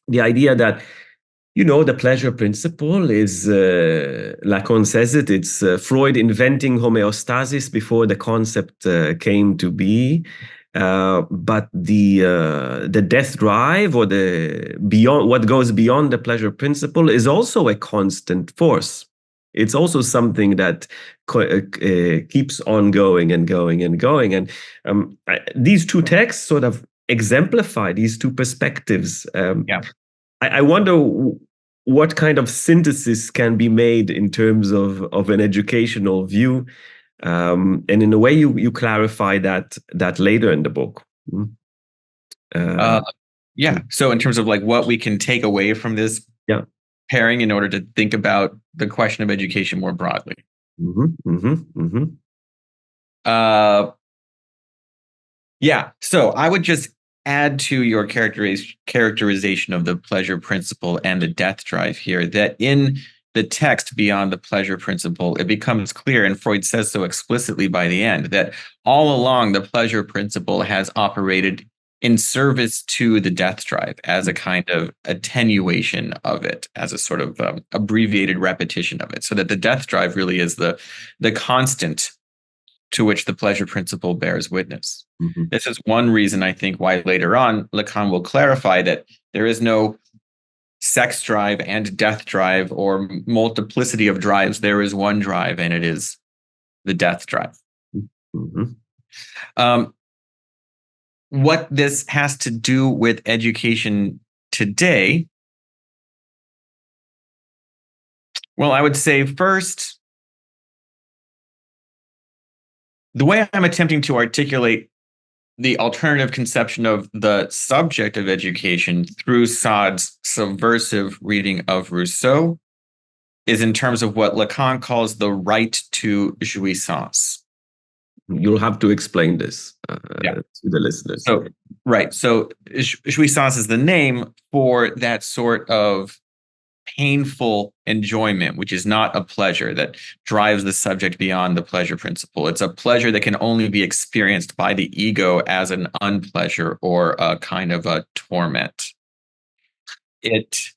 Speaker 1: the idea that the pleasure principle is, Lacan says it, it's Freud inventing homeostasis before the concept came to be. But the death drive or the beyond what goes beyond the pleasure principle is also a constant force. It's also something that keeps on going and going and going. And these two texts sort of exemplify these two perspectives. I wonder what kind of synthesis can be made in terms of an educational view, and in a way you clarify that later in the book.
Speaker 2: So in terms of like what we can take away from this pairing in order to think about the question of education more broadly. So I would just add to your characterization of the pleasure principle and the death drive here that in the text beyond the pleasure principle, it becomes clear, and Freud says so explicitly by the end, that all along the pleasure principle has operated in service to the death drive as a kind of attenuation of it, as a sort of abbreviated repetition of it, so that the death drive really is the constant to which the pleasure principle bears witness. This is one reason, I think, why later on Lacan will clarify that there is no sex drive and death drive or multiplicity of drives. There is one drive, and it is the death drive. What this has to do with education today, well, I would say first, the way I'm attempting to articulate the alternative conception of the subject of education through Sade's subversive reading of Rousseau is in terms of what Lacan calls the right to jouissance.
Speaker 1: You'll have to explain this
Speaker 2: Yeah.
Speaker 1: to the listeners.
Speaker 2: So, right. So jouissance is the name for that sort of painful enjoyment, which is not a pleasure that drives the subject beyond the pleasure principle. It's a pleasure that can only be experienced by the ego as an unpleasure or a kind of a torment. It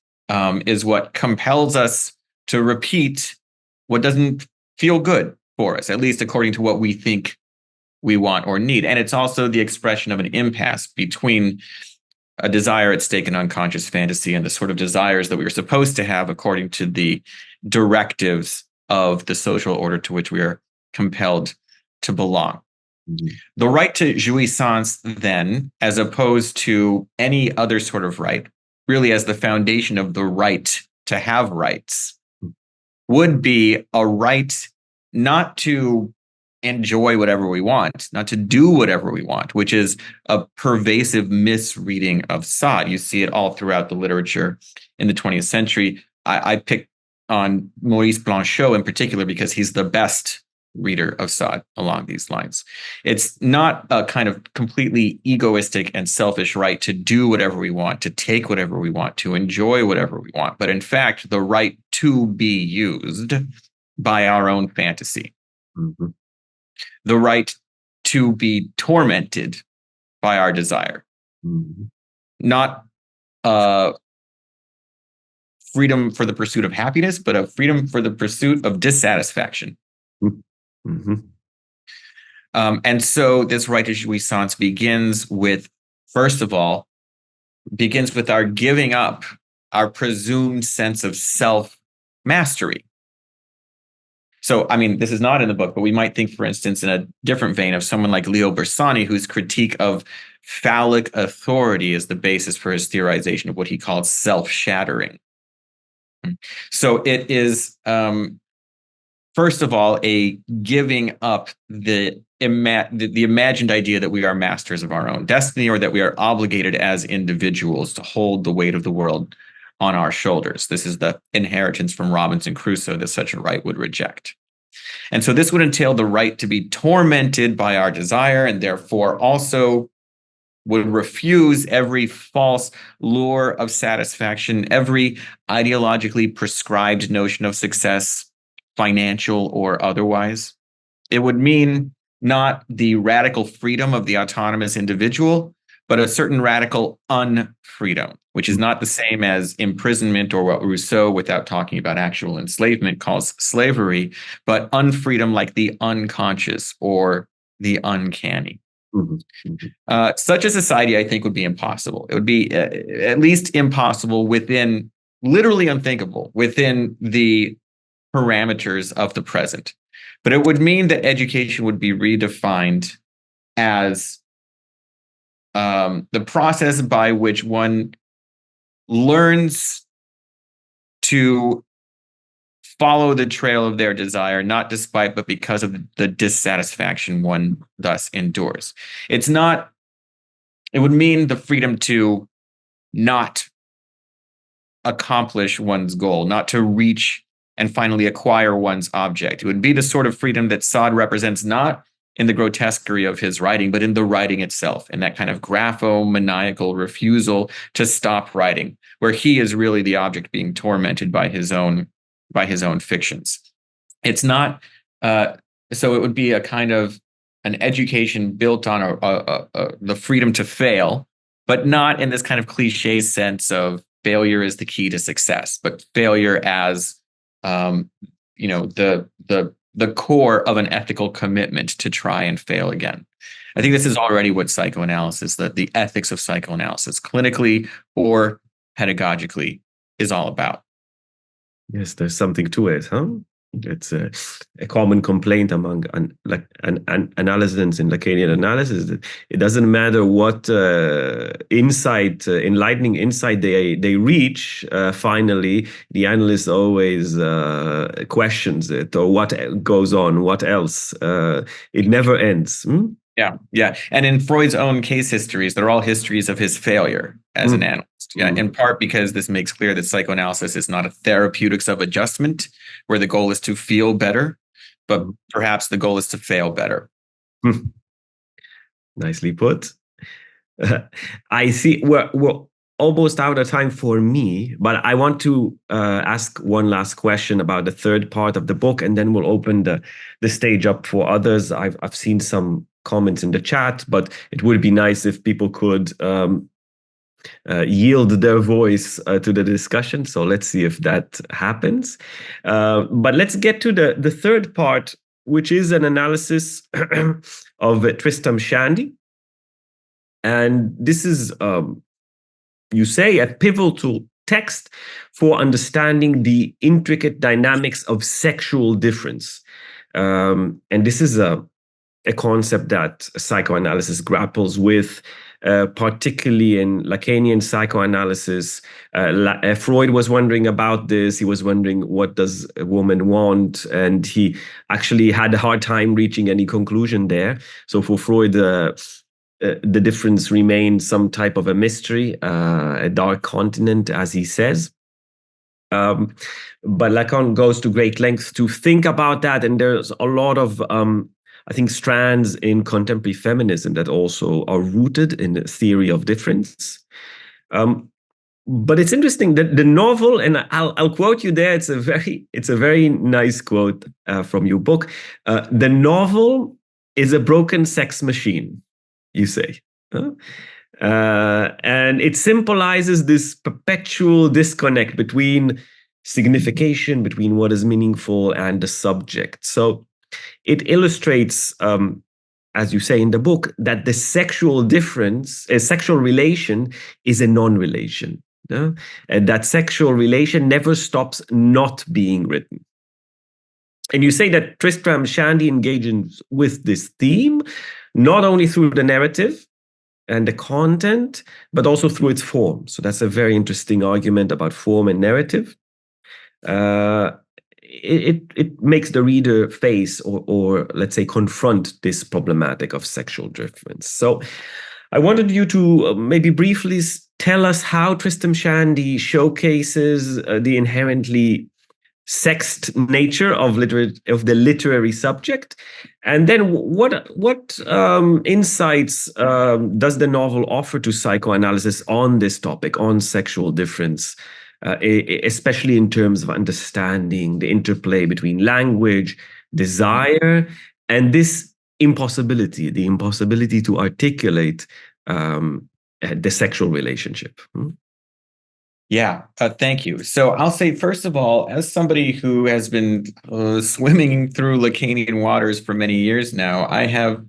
Speaker 2: is what compels us to repeat what doesn't feel good for us, at least according to what we think we want or need. And it's also the expression of an impasse between a desire at stake in unconscious fantasy and the sort of desires that we are supposed to have according to the directives of the social order to which we are compelled to belong. Mm-hmm. The right to jouissance, then, as opposed to any other sort of right, really as the foundation of the right to have rights, would be a right not to enjoy whatever we want, not to do whatever we want, which is a pervasive misreading of Sade. You see it all throughout the literature in the 20th century. I picked on Maurice Blanchot in particular because he's the best reader of Sade along these lines. It's not a kind of completely egoistic and selfish right to do whatever we want, to take whatever we want, to enjoy whatever we want, but in fact, the right to be used by our own fantasy. Mm-hmm. The right to be tormented by our desire. Mm-hmm. Not freedom for the pursuit of happiness, but a freedom for the pursuit of dissatisfaction. Mm-hmm. And so this right to jouissance begins with, first of all, our giving up our presumed sense of self-mastery. So, I mean, this is not in the book, but we might think, for instance, in a different vein of someone like Leo Bersani, whose critique of phallic authority is the basis for his theorization of what he called self-shattering. So it is, first of all, a giving up the imagined idea that we are masters of our own destiny, or that we are obligated as individuals to hold the weight of the world on our shoulders. This is the inheritance from Robinson Crusoe that such a right would reject. And so this would entail the right to be tormented by our desire, and therefore also would refuse every false lure of satisfaction, every ideologically prescribed notion of success, financial or otherwise. It would mean not the radical freedom of the autonomous individual, but a certain radical unfreedom, which is not the same as imprisonment or what Rousseau, without talking about actual enslavement, calls slavery, but unfreedom like the unconscious or the uncanny. Mm-hmm. Such a society, I think, would be impossible. It would be at least impossible within, literally unthinkable, within the parameters of the present. But it would mean that education would be redefined as the process by which one learns to follow the trail of their desire, not despite, but because of the dissatisfaction one thus endures. It would mean the freedom to not accomplish one's goal, not to reach and finally acquire one's object. It would be the sort of freedom that Sade represents, not in the grotesquerie of his writing, but in the writing itself, in that kind of grapho-maniacal refusal to stop writing, where he is really the object being tormented by his own fictions. It's not, so it would be a kind of an education built on the freedom to fail, but not in this kind of cliche sense of failure is the key to success, but failure as, the core of an ethical commitment to try and fail again. I think this is already what psychoanalysis, the ethics of psychoanalysis, clinically or pedagogically, is all about.
Speaker 1: Yes, there's something to it, huh? It's a common complaint among analysts in Lacanian analysis that it doesn't matter what enlightening insight they reach. Finally, the analyst always questions it, or what goes on, what else. It never ends.
Speaker 2: Yeah. And in Freud's own case histories, they're all histories of his failure as an analyst. Yeah, in part because this makes clear that psychoanalysis is not a therapeutics of adjustment, where the goal is to feel better, but perhaps the goal is to fail better.
Speaker 1: Nicely put. I see we're almost out of time for me, but I want to ask one last question about the third part of the book, and then we'll open the stage up for others. I've seen some comments in the chat, but it would be nice if people could yield their voice to the discussion. So let's see if that happens. But let's get to the third part, which is an analysis of Tristram Shandy. And this is, you say, a pivotal text for understanding the intricate dynamics of sexual difference. And this is a concept that psychoanalysis grapples with, particularly in Lacanian psychoanalysis. Freud was wondering about this. He was wondering, what does a woman want? And he actually had a hard time reaching any conclusion there. So for Freud, the difference remains some type of a mystery, a dark continent, as he says. But Lacan goes to great lengths to think about that. And there's a lot of, I think, strands in contemporary feminism that also are rooted in the theory of difference. But it's interesting that the novel, and I'll quote you there. It's a very nice quote from your book. The novel is a broken sex machine, you say. And it symbolizes this perpetual disconnect between signification, between what is meaningful and the subject. So it illustrates, as you say in the book, that the sexual difference, a sexual relation, is a non-relation. And that sexual relation never stops not being written. And you say that Tristram Shandy engages with this theme, not only through the narrative and the content, but also through its form. So that's a very interesting argument about form and narrative. It makes the reader face or let's say confront this problematic of sexual difference. So I wanted you to maybe briefly tell us how Tristram Shandy showcases the inherently sexed nature of the literary subject, and then what insights does the novel offer to psychoanalysis on this topic, on sexual difference, especially in terms of understanding the interplay between language, desire, and this impossibility, the impossibility to articulate the sexual relationship.
Speaker 2: Yeah, thank you. So I'll say, first of all, as somebody who has been swimming through Lacanian waters for many years now, I have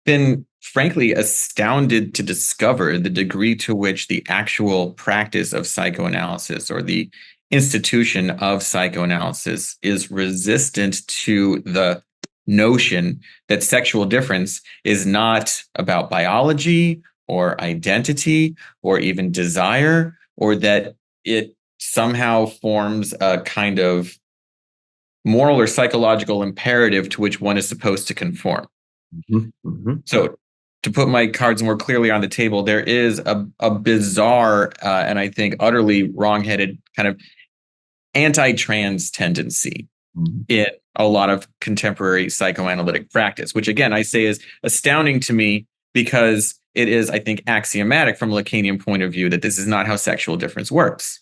Speaker 2: been frankly astounded to discover the degree to which the actual practice of psychoanalysis, or the institution of psychoanalysis, is resistant to the notion that sexual difference is not about biology or identity or even desire, or that it somehow forms a kind of moral or psychological imperative to which one is supposed to conform. So to put my cards more clearly on the table, there is a bizarre and I think utterly wrongheaded kind of anti-trans tendency in a lot of contemporary psychoanalytic practice, which again, I say is astounding to me, because it is, I think, axiomatic from a Lacanian point of view that this is not how sexual difference works.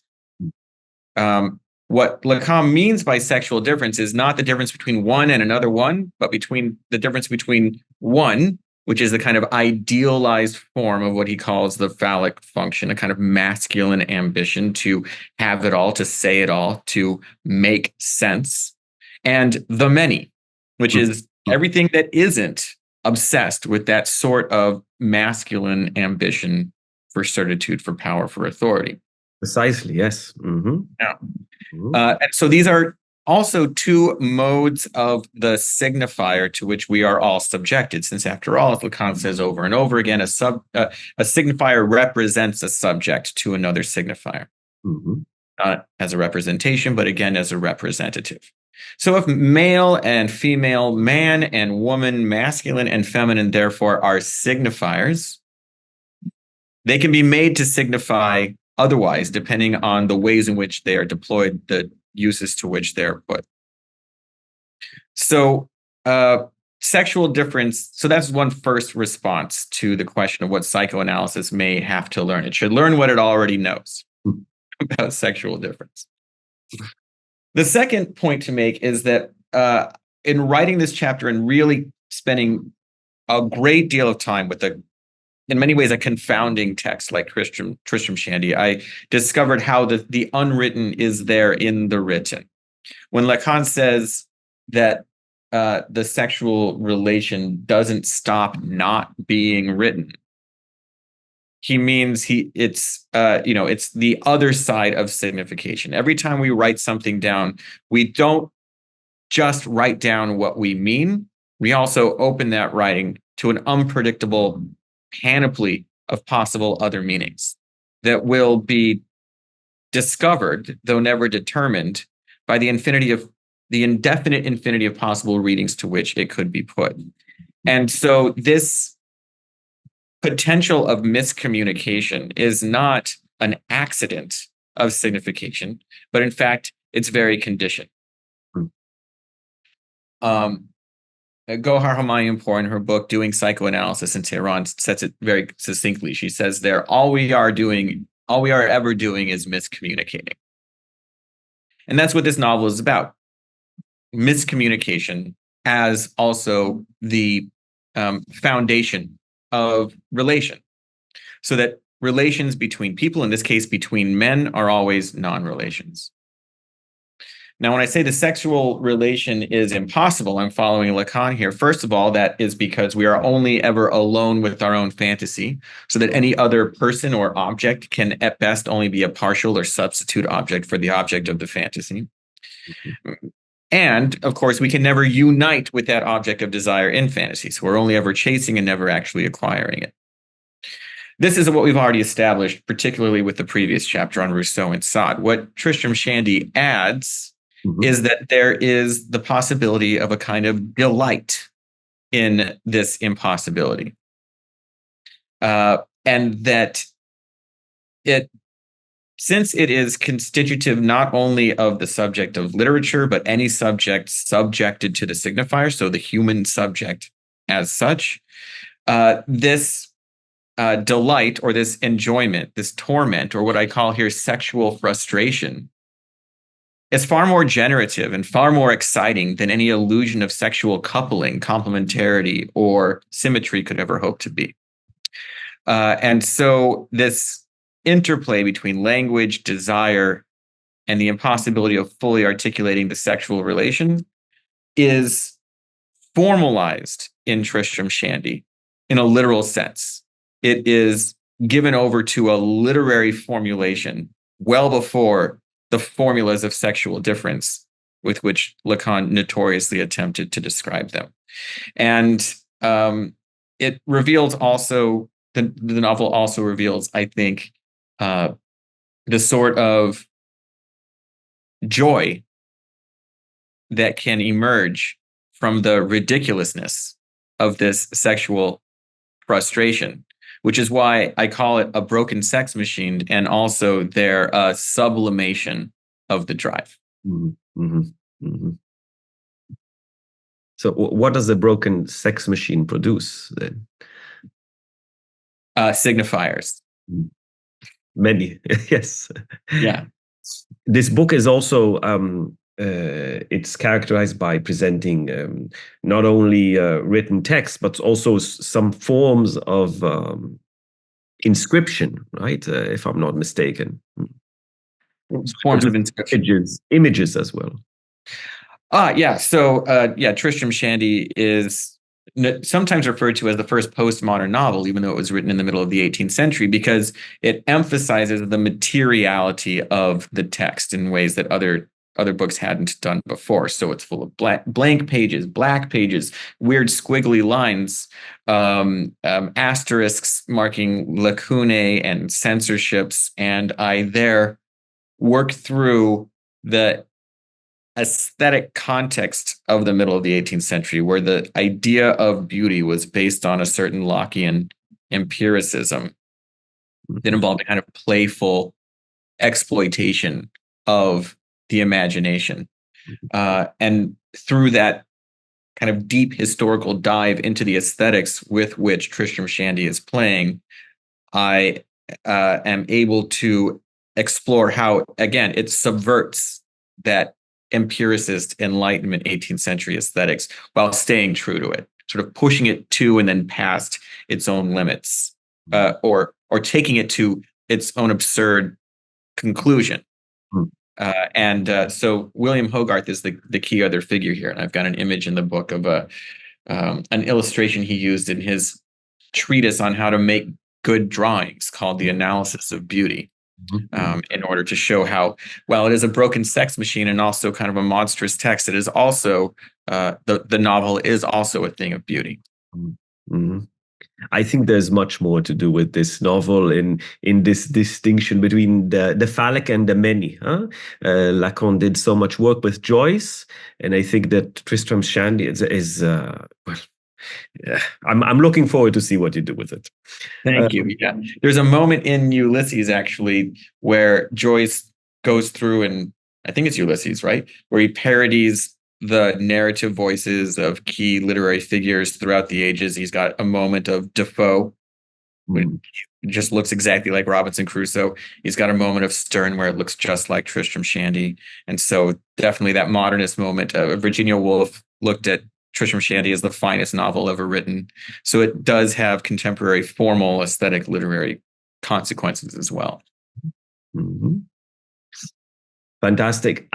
Speaker 2: What Lacan means by sexual difference is not the difference between one and another one, but between the difference between one, which is the kind of idealized form of what he calls the phallic function, a kind of masculine ambition to have it all, to say it all, to make sense, and the many, which is everything that isn't obsessed with that sort of masculine ambition for certitude, for power, for authority.
Speaker 1: Precisely, yes.
Speaker 2: And so these are also two modes of the signifier to which we are all subjected, since after all, as Lacan says over and over again, a signifier represents a subject to another signifier. Not as a representation, but again, as a representative. So if male and female, man and woman, masculine and feminine, therefore, are signifiers, they can be made to signify otherwise, depending on the ways in which they are deployed, the uses to which they're put. So sexual difference. So that's one first response to the question of what psychoanalysis may have to learn. It should learn what it already knows about sexual difference. The second point to make is that in writing this chapter and really spending a great deal of time with in many ways, a confounding text like Tristram Shandy, I discovered how the unwritten is there in the written. When Lacan says that the sexual relation doesn't stop not being written, he means it's the other side of signification. Every time we write something down, we don't just write down what we mean. We also open that writing to an unpredictable panoply of possible other meanings that will be discovered, though never determined, by the indefinite infinity of possible readings to which it could be put. And so this potential of miscommunication is not an accident of signification, but in fact, it's very conditioned. Gohar Homayounpour, in her book Doing Psychoanalysis in Tehran, sets it very succinctly. She says there, all we are ever doing is miscommunicating. And that's what this novel is about. Miscommunication as also the foundation of relation. So that relations between people, in this case between men, are always non-relations. Now, when I say the sexual relation is impossible, I'm following Lacan here. First of all, that is because we are only ever alone with our own fantasy, so that any other person or object can at best only be a partial or substitute object for the object of the fantasy. And, of course, we can never unite with that object of desire in fantasy, so we're only ever chasing and never actually acquiring it. This is what we've already established, particularly with the previous chapter on Rousseau and Sade. What Tristram Shandy adds is that there is the possibility of a kind of delight in this impossibility. And that since it is constitutive not only of the subject of literature, but any subject subjected to the signifier, so the human subject as such, this delight or this enjoyment, this torment, or what I call here sexual frustration, is far more generative and far more exciting than any illusion of sexual coupling, complementarity, or symmetry could ever hope to be. And so this interplay between language, desire, and the impossibility of fully articulating the sexual relation is formalized in Tristram Shandy in a literal sense. It is given over to a literary formulation well before the formulas of sexual difference with which Lacan notoriously attempted to describe them. And it reveals also, the novel also reveals, I think, the sort of joy that can emerge from the ridiculousness of this sexual frustration, which is why I call it a broken sex machine and also their sublimation of the drive.
Speaker 1: So what does a broken sex machine produce then?
Speaker 2: Signifiers.
Speaker 1: Many, yes.
Speaker 2: Yeah.
Speaker 1: This book is also, it's characterized by presenting not only written text, but also some forms of inscription, right? If I'm not mistaken.
Speaker 2: Forms of inscription.
Speaker 1: Images as well.
Speaker 2: Yeah. So, Tristram Shandy is sometimes referred to as the first postmodern novel, even though it was written in the middle of the 18th century, because it emphasizes the materiality of the text in ways that other books hadn't done before. So it's full of blank pages, black pages, weird squiggly lines, asterisks marking lacunae and censorships. And I there work through the aesthetic context of the middle of the 18th century, where the idea of beauty was based on a certain Lockean empiricism that involved a kind of playful exploitation of the imagination. And through that kind of deep historical dive into the aesthetics with which Tristram Shandy is playing, I am able to explore how, again, it subverts that empiricist Enlightenment 18th century aesthetics while staying true to it, sort of pushing it to and then past its own limits, or taking it to its own absurd conclusion. So William Hogarth is the key other figure here, and I've got an image in the book of an illustration he used in his treatise on how to make good drawings called The Analysis of Beauty, in order to show how, while it is a broken sex machine and also kind of a monstrous text, it is also the novel is also a thing of beauty.
Speaker 1: Mm-hmm. I think there's much more to do with this novel in this distinction between the phallic and the many. Lacan did so much work with Joyce, and I think that Tristram Shandy is well, yeah, I'm looking forward to see what you do with it.
Speaker 2: Thank you. Yeah, there's a moment in Ulysses actually where Joyce goes through, and I think it's Ulysses, right, where he parodies the narrative voices of key literary figures throughout the ages. He's got a moment of Defoe, which just looks exactly like Robinson Crusoe. He's got a moment of Sterne where it looks just like Tristram Shandy. And so definitely that modernist moment. Virginia Woolf looked at Tristram Shandy as the finest novel ever written. So it does have contemporary formal aesthetic literary consequences as well.
Speaker 1: Mm-hmm. Fantastic.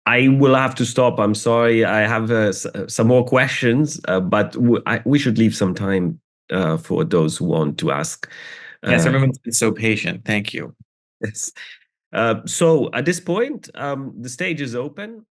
Speaker 1: I will have to stop. I'm sorry. I have some more questions, but we should leave some time for those who want to ask.
Speaker 2: Yes, everyone's been so patient. Thank you.
Speaker 1: Yes. So at this point, the stage is open.